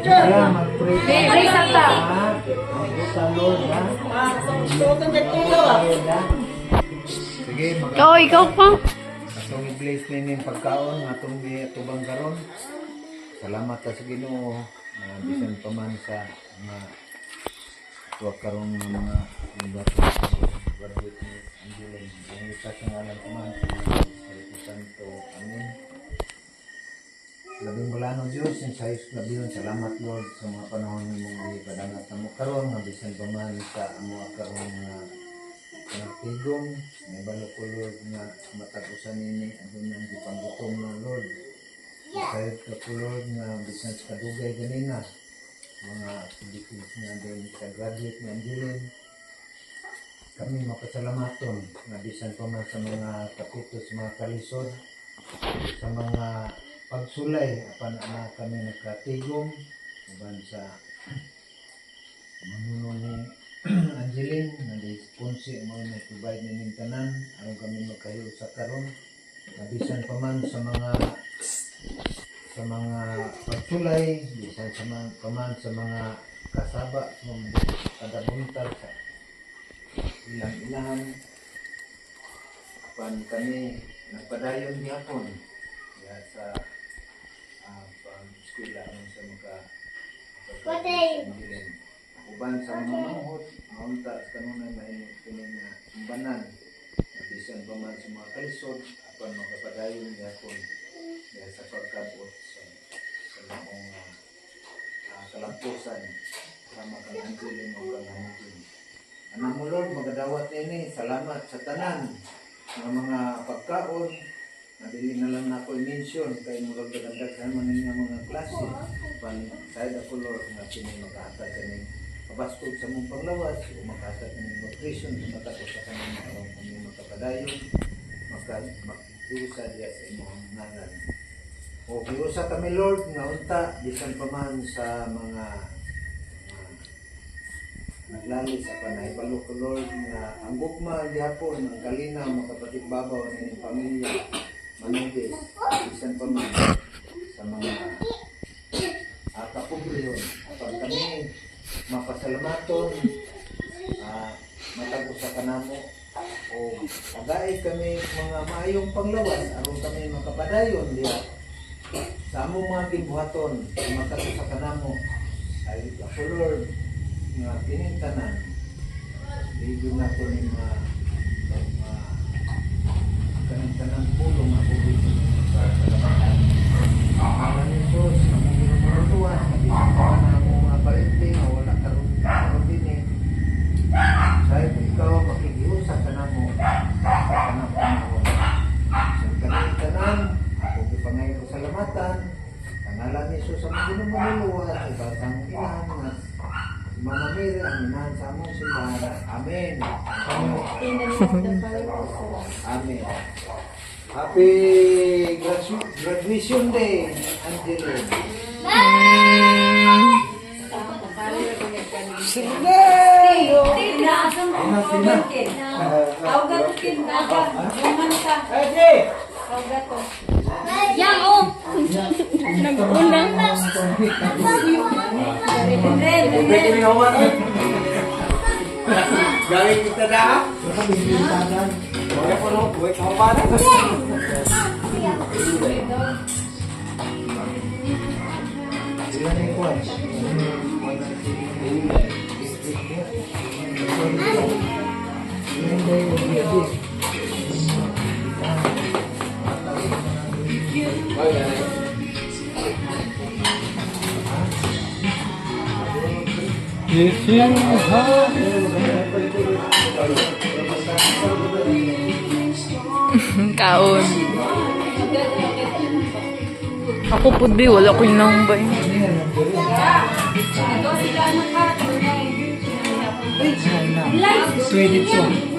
Kaya mag-pray ka. Pray sa ta. Mag-pray sa Lord, ha? Sige, Oo, ikaw pa. atong i-bless ninin pagkaon, atong tubang karon. Salamat ta sa Ginoo. Bisan pa man sa mga tuwa karon ng mga graduate ni Angeline. Ang isa sa ngalan ko man, Espiritu Santo. Amen. Labing wala ng Diyos, yung sa labiyon, salamat Lord sa mga panahon mong ipadangat na mo karon, mabisan pa man sa mga karon nga tigong, may balok ko Lord nga matagusan nini, ano nang ipanggutom ng Lord. Kahit ka po Lord nga bisan sa kadugay ganina, mga activities nga din sa graduate ni Angeline, kami makasalamaton, nga bisan pa man sa mga kapitos, mga kalisod, sa mga pagsulay, apan na kami nagkatigong, uban sa manuno ni Angeline, nag-sponsor mo na provide ni Nintanan, ayaw kami magkayo sa karon, nabisan pa man sa mga pagsulay, bisan sa mga paman sa mga kasaba, sa mga kadabuntal sa ilang ilahan, apan kami nagpadayon gihapon sa pang-eskwela sa mga Angeline. Uban sa mga manghod, maunta sa kanunay mainit kining imbanan. Bisan pa man sa mga kalisod, apan magpadayon gihapon sa pagkabot sa mga kalampusan sama kang Angeline o kang Angeline. Anang mo Lord, magadawat nini, salamat sa tanan ng mga pagkaon. Nadili na lang na ako i-mention kay murag dagandag sa naman nga mga klase. Pan-side ako Lord nga kini makahatag kaning kabastog sa mong panglawas o makahatag kaning nutrition sa matako sa kanang araw kami makapadayon makiusa diya sa imong ngalan. O kiusa kami Lord nga unta bisan pa man sa mga naglalis sa panahibalo ko Lord nga ang gugma gihapon ang kalinaw makapatigbabaw ng inyong pamilya manugis bisan pa man sa mga kapobrehon apan kami mapasalamaton matago sa kanamo o agay kami mga maayong panglawas aron kami makapadayon diya sa among mga gibuhaton matago sa kanamo ay ako Lord nga pinintanan ligo na ko ni kanang pulong ako dito sa kalamatan ang Jesus na mong ginumulutuan nabisang na mong mga parente na wala karoon din sayo po ikaw makikiusa ka na mo sa kanang panahon sa kanang ako ipangay ko salamatan kangalan ni Jesus ang ginumulutuan sa batang inahan Mama Mary, ang inahan sa among simbahan. Amen. Amen. Happy graduation day, Angeline. Nag-unang. Galing kita dah. Boleh follow, boleh kawan. Sila na ikuan. Kaon. Ako po di, wala ko yung nambay. Credit ko.